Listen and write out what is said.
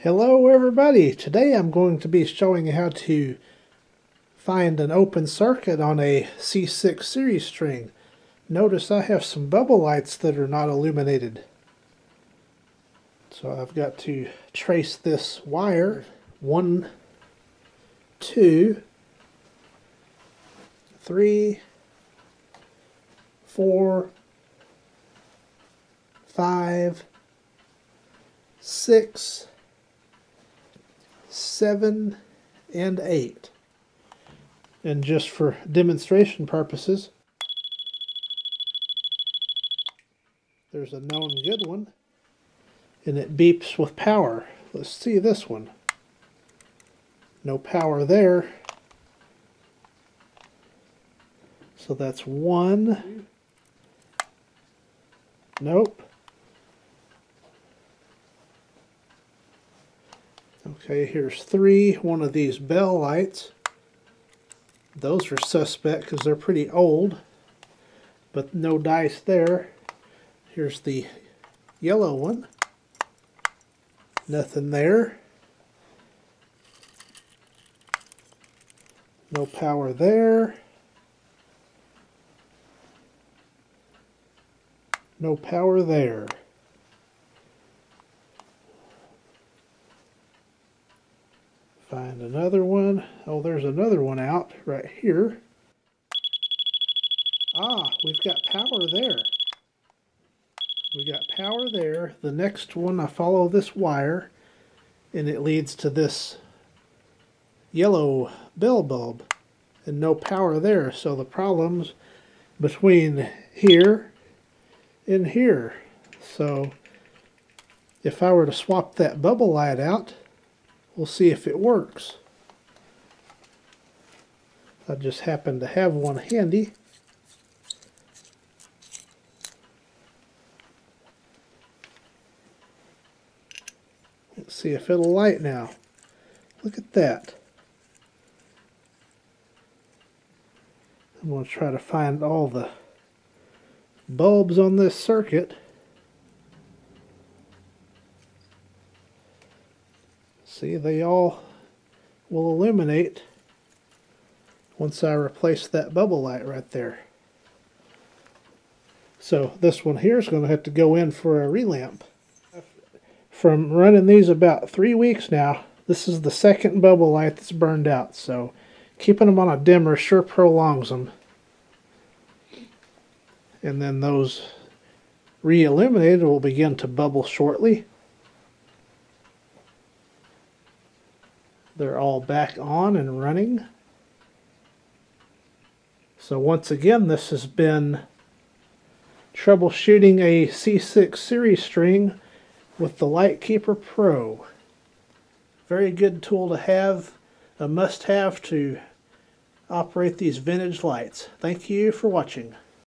Hello everybody! Today I'm going to be showing you how to find an open circuit on a C6 series string. Notice I have some bubble lights that are not illuminated. So I've got to trace this wire. 1, 2, 3, 4, 5, 6, 7, and 8. And just for demonstration purposes, there's a known good one, and it beeps with power. Let's see this one. No power there. So that's 1. Nope. Okay, here's 3. One of these bell lights. Those are suspect because they're pretty old, but no dice there. Here's the yellow one. Nothing there. No power there. No power there. Find another one. Oh, there's another one out right here. Ah, we've got power there. We got power there. The next one, I follow this wire, and it leads to this yellow bell bulb, and no power there. So the problem's between here and here. So if I were to swap that bubble light out, we'll see if it works. I just happen to have one handy. Let's see if it'll light now. Look at that. I'm going to try to find all the bulbs on this circuit. See, they all will illuminate once I replace that bubble light right there. So this one here is going to have to go in for a relamp. From running these about 3 weeks now, this is the second bubble light that's burned out. So keeping them on a dimmer sure prolongs them. And then those re-illuminated will begin to bubble shortly. They're all back on and running. So once again, this has been troubleshooting a C6 series string with the Lightkeeper Pro. Very good tool to have, a must-have to operate these vintage lights. Thank you for watching.